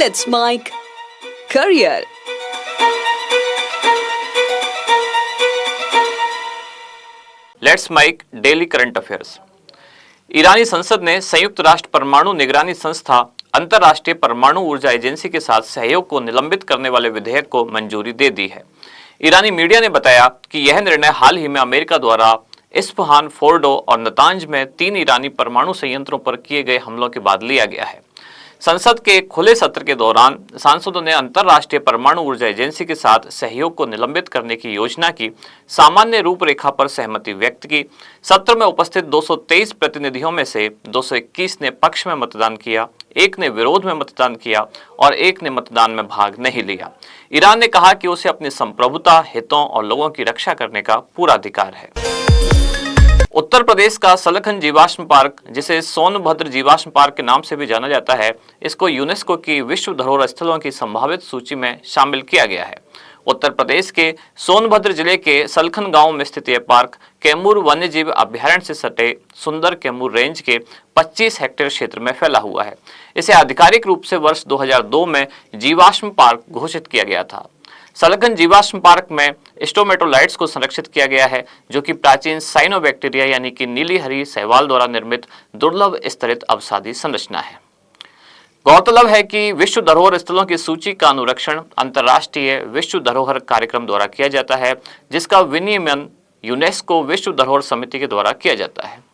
Let's Mike Career. Let's Mike daily current affairs. ईरानी संसद ने संयुक्त राष्ट्र परमाणु निगरानी संस्था अंतर्राष्ट्रीय परमाणु ऊर्जा एजेंसी के साथ सहयोग को निलंबित करने वाले विधेयक को मंजूरी दे दी है। ईरानी मीडिया ने बताया कि यह निर्णय हाल ही में अमेरिका द्वारा इस्फहान, फोर्डो और नतांज में 3 ईरानी परमाणु संयंत्रों पर किए गए हमलों के बाद लिया गया है। संसद के खुले सत्र के दौरान सांसदों ने अंतर्राष्ट्रीय परमाणु ऊर्जा एजेंसी के साथ सहयोग को निलंबित करने की योजना की सामान्य रूपरेखा पर सहमति व्यक्त की। सत्र में उपस्थित 223 प्रतिनिधियों में से 221 ने पक्ष में मतदान किया, 1 ने विरोध में मतदान किया और 1 ने मतदान में भाग नहीं लिया। ईरान ने कहा कि उसे अपनी संप्रभुता, हितों और लोगों की रक्षा करने का पूरा अधिकार है। उत्तर प्रदेश का सलखन जीवाश्म पार्क, जिसे सोनभद्र जीवाश्म पार्क के नाम से भी जाना जाता है, इसको यूनेस्को की विश्व धरोहर स्थलों की संभावित सूची में शामिल किया गया है। उत्तर प्रदेश के सोनभद्र जिले के सलखन गांव में स्थित यह पार्क कैमूर वन्यजीव अभ्यारण्य से सटे सुंदर कैमूर रेंज के 25 हेक्टेयर क्षेत्र में फैला हुआ है। इसे आधिकारिक रूप से वर्ष 2002 में जीवाश्म पार्क घोषित किया गया था। सलखन जीवाश्म पार्क में स्टोमेटोलाइट्स को संरक्षित किया गया है, जो कि प्राचीन साइनोबैक्टीरिया यानी कि नीली हरी शैवाल द्वारा निर्मित दुर्लभ स्तरित अवसादी संरचना है। गौरतलब है कि विश्व धरोहर स्थलों की सूची का अनुरक्षण अंतर्राष्ट्रीय विश्व धरोहर कार्यक्रम द्वारा किया जाता है, जिसका विनियमन यूनेस्को विश्व धरोहर समिति के द्वारा किया जाता है।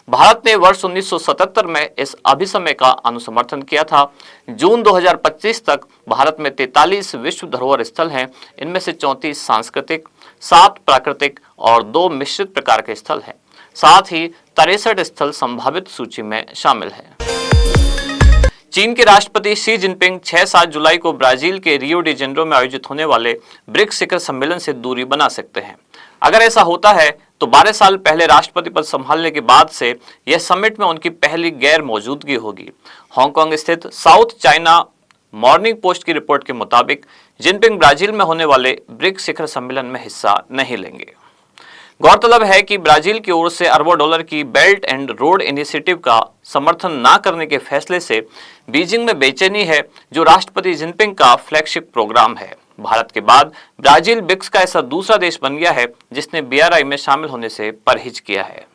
भारत ने वर्ष 1977 में इस अभिसमय का अनुसमर्थन किया था। जून 2025 तक भारत में 43 विश्व धरोहर स्थल हैं। इनमें से 34 सांस्कृतिक, 7 प्राकृतिक और 2 मिश्रित प्रकार के स्थल हैं। साथ ही 63 स्थल संभावित सूची में शामिल हैं। चीन के राष्ट्रपति शी जिनपिंग 6-7 जुलाई को ब्राजील के रियो डी जेनेरो में आयोजित होने वाले ब्रिक्स शिखर सम्मेलन से दूरी बना सकते हैं। अगर ऐसा होता है तो 12 साल पहले राष्ट्रपति पद संभालने के बाद से यह समिट में उनकी पहली गैर मौजूदगी होगी। हांगकांग स्थित साउथ चाइना मॉर्निंग पोस्ट की रिपोर्ट के मुताबिक जिनपिंग ब्राजील में होने वाले ब्रिक्स शिखर सम्मेलन में हिस्सा नहीं लेंगे। गौरतलब है कि ब्राजील की ओर से अरबों डॉलर की बेल्ट एंड रोड इनिशिएटिव का समर्थन न करने के फैसले से बीजिंग में बेचैनी है, जो राष्ट्रपति जिनपिंग का फ्लैगशिप प्रोग्राम है। भारत के बाद ब्राजील ब्रिक्स का ऐसा दूसरा देश बन गया है जिसने BRI में शामिल होने से परहेज किया है।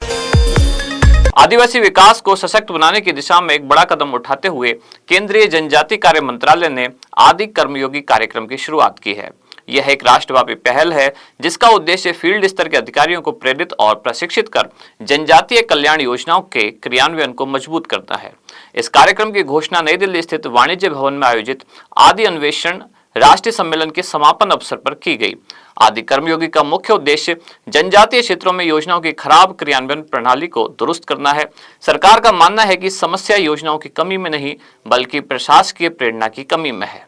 आदिवासी विकास को सशक्त बनाने की दिशा में एक बड़ा कदम उठाते हुए केंद्रीय जनजाति कार्य मंत्रालय ने आदि कर्मयोगी कार्यक्रम की शुरुआत की है। यह एक राष्ट्रव्यापी पहल है जिसका उद्देश्य फील्ड स्तर के अधिकारियों को प्रेरित और प्रशिक्षित कर जनजातीय कल्याण योजनाओं के क्रियान्वयन को मजबूत करता है। इस कार्यक्रम की घोषणा नई दिल्ली स्थित वाणिज्य भवन में आयोजित आदि अन्वेषण राष्ट्रीय सम्मेलन के समापन अवसर पर की गई। आदि कर्मयोगी का मुख्य उद्देश्य जनजातीय क्षेत्रों में योजनाओं की खराब क्रियान्वयन प्रणाली को दुरुस्त करना है। सरकार का मानना है कि समस्या योजनाओं की कमी में नहीं बल्कि प्रशासकीय प्रेरणा की कमी में है।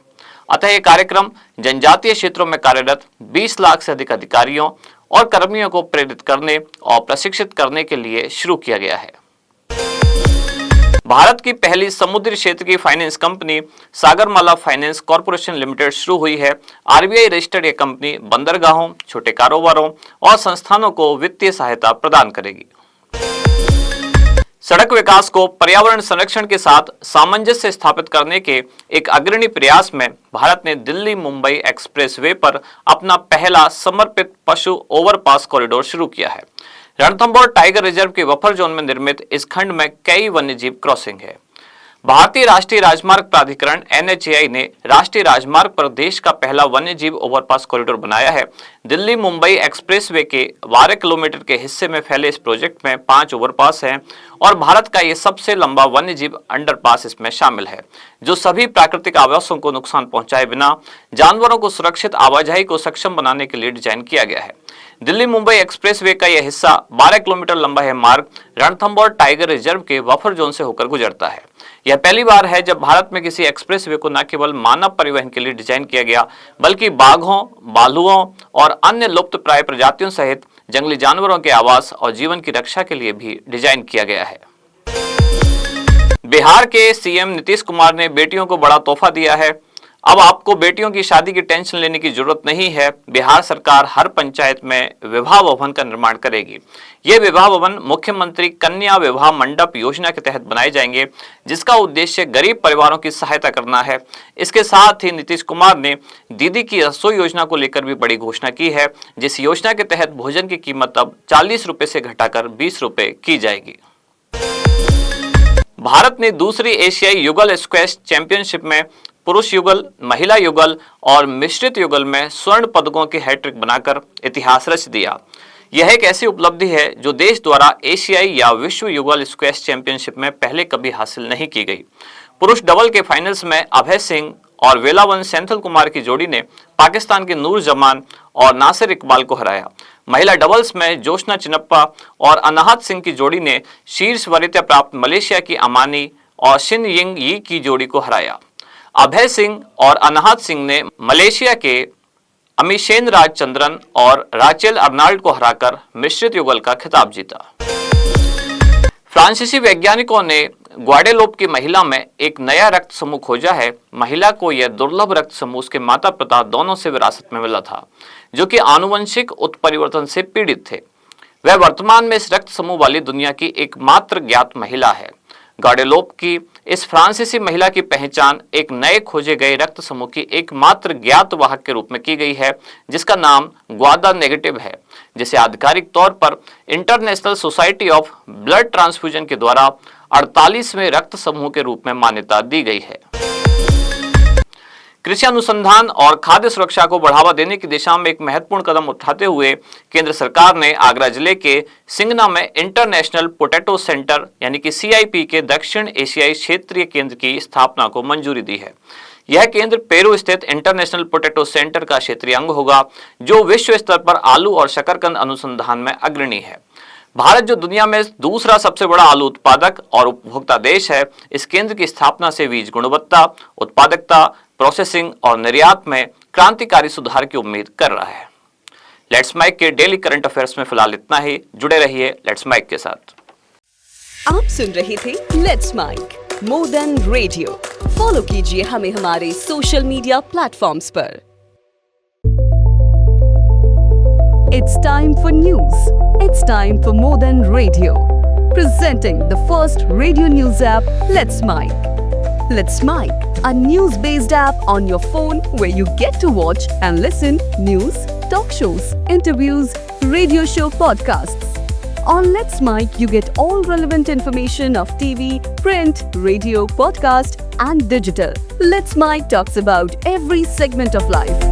अतः यह कार्यक्रम जनजातीय क्षेत्रों में कार्यरत 20 लाख से अधिक अधिकारियों और कर्मियों को प्रेरित करने और प्रशिक्षित करने के लिए शुरू किया गया है। भारत की पहली समुद्री क्षेत्र की finance company Sagarmala finance corporation limited शुरू हुई है। RBI रजिस्टर्ड यह कंपनी बंदरगाहों, छोटे कारोबारों और संस्थानों को वित्तीय सहायता प्रदान करेगी। सड़क विकास को पर्यावरण संरक्षण के साथ सामंजस्य स्थापित करने के एक अग्रणी प्रयास में भारत ने दिल्ली मुंबई एक्सप्रेसवे पर अपना पहला समर्पित पशु ओवरपास कॉरिडोर शुरू किया है। रणथंभौर टाइगर रिजर्व के बफर जोन में निर्मित इस खंड में कई वन्यजीव क्रॉसिंग है। भारतीय राष्ट्रीय राजमार्ग प्राधिकरण NHAI ने राष्ट्रीय राजमार्ग पर देश का पहला वन्यजीव ओवरपास कॉरिडोर बनाया है। दिल्ली मुंबई एक्सप्रेसवे के 12 किलोमीटर के हिस्से में फैले इस प्रोजेक्ट में 5 ओवरपास हैं और भारत का ये सबसे लंबा वन्यजीव अंडरपास इसमें शामिल है, जो सभी प्राकृतिक आवासों को नुकसान पहुंचाए बिना जानवरों को सुरक्षित आवाजाही को सक्षम बनाने के लिए डिजाइन किया गया है। दिल्ली मुंबई एक्सप्रेसवे का यह हिस्सा 12 किलोमीटर लंबा है मार्ग रणथंभौर टाइगर रिजर्व के बफर जोन से होकर गुजरता है। यह पहली बार है जब भारत में किसी एक्सप्रेसवे को न केवल मानव परिवहन के लिए डिजाइन किया गया बल्कि बाघों, भालुओं और अन्य लुप्त प्राय प्रजातियों सहित जंगली जानवरों के आवास और जीवन की रक्षा के लिए भी डिजाइन किया गया है। बिहार के CM नीतीश कुमार ने बेटियों को बड़ा तोहफा दिया है। अब आपको बेटियों की शादी की टेंशन लेने की जरूरत नहीं है। बिहार सरकार हर पंचायत में विवाह भवन का निर्माण करेगी। ये विवाह भवन मुख्यमंत्री कन्या विवाह मंडप योजना के तहत बनाए जाएंगे, जिसका उद्देश्य गरीब परिवारों की सहायता करना है। इसके साथ ही नीतीश कुमार ने दीदी की रसोई योजना को लेकर भी बड़ी घोषणा की है, जिस योजना के तहत भोजन की कीमत अब 40 रुपए से घटाकर 20 रुपए की जाएगी। भारत ने दूसरी एशियाई युगल स्क्वैश चैंपियनशिप में पुरुष युगल, महिला युगल और मिश्रित युगल में स्वर्ण पदकों की हैट्रिक बनाकर इतिहास रच दिया। यह एक ऐसी उपलब्धि है जो देश द्वारा एशियाई या विश्व युगल स्क्वैश चैंपियनशिप में पहले कभी हासिल नहीं की गई। पुरुष डबल के फाइनल्स में अभय सिंह और वेलावन सेंथिल कुमार की जोड़ी ने पाकिस्तान के नूर जमान और नासिर इकबाल को हराया। महिला डबल्स में जोशना चिनप्पा और अनाहत सिंह की जोड़ी ने शीर्ष वरीयता प्राप्त मलेशिया की अमानी और शिन यिंग यी की जोड़ी को हराया। अभय सिंह और अनाहत सिंह ने मलेशिया के अमीशेन राजचंद्रन और राचेल अर्नाल्ड को हराकर मिश्रित युगल का खिताब जीता। फ्रांसीसी वैज्ञानिकों ने ग्वाडेलोप की महिला में एक नया रक्त समूह खोजा है। महिला को यह दुर्लभ रक्त समूह उसके माता पिता दोनों से विरासत में मिला था, जो कि आनुवंशिक उत्परिवर्तन से पीड़ित थे। वह वर्तमान में इस रक्त समूह वाली दुनिया की एकमात्र ज्ञात महिला है। ग्वाडेलोप की इस फ्रांसीसी महिला की पहचान एक नए खोजे गए रक्त समूह की एकमात्र ज्ञात वाहक के रूप में की गई है, जिसका नाम ग्वादा नेगेटिव है, जिसे आधिकारिक तौर पर international society of blood transfusion के द्वारा 48वें रक्त समूह के रूप में मान्यता दी गई है। कृषि अनुसंधान और खाद्य सुरक्षा को बढ़ावा देने की दिशा में एक महत्वपूर्ण कदम उठाते हुए केंद्र सरकार ने आगरा जिले के सिंगना में इंटरनेशनल पोटैटो सेंटर यानी कि CIP के दक्षिण एशियाई क्षेत्रीय केंद्र की स्थापना को मंजूरी दी है। यह केंद्र पेरू स्थित इंटरनेशनल पोटैटो सेंटर का क्षेत्रीय अंग होगा, जो विश्व स्तर पर आलू और शकरकंद अनुसंधान में अग्रणी है। भारत, जो दुनिया में दूसरा सबसे बड़ा आलू उत्पादक और उपभोक्ता देश है, इस केंद्र की स्थापना से बीज गुणवत्ता, उत्पादकता, प्रोसेसिंग और निर्यात में क्रांतिकारी सुधार की उम्मीद कर रहा है। लेट्स माइक के डेली करंट अफेयर्स में फिलहाल इतना ही। जुड़े रहिए लेट्स माइक के साथ। आप सुन रहे थे let's mike more than radio. Follow कीजिए हमें हमारे सोशल मीडिया प्लेटफॉर्म्स पर। It's time for news. It's time for more than radio. Presenting the first radio news app, Let's Mic. Let's Mic, a news-based app on your phone where you get to watch and listen news, talk shows, interviews, radio show podcasts. On Let's Mic, you get all relevant information of TV, print, radio, podcast, and digital. Let's Mic talks about every segment of life.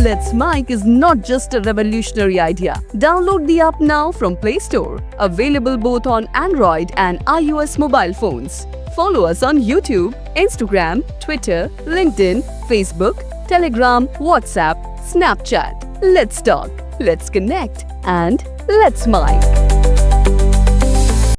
Let's Mic is not just a revolutionary idea. Download the app now from Play Store. Available both on Android and iOS mobile phones. Follow us on YouTube, Instagram, Twitter, LinkedIn, Facebook, Telegram, WhatsApp, Snapchat. Let's talk, let's connect, and let's Mic.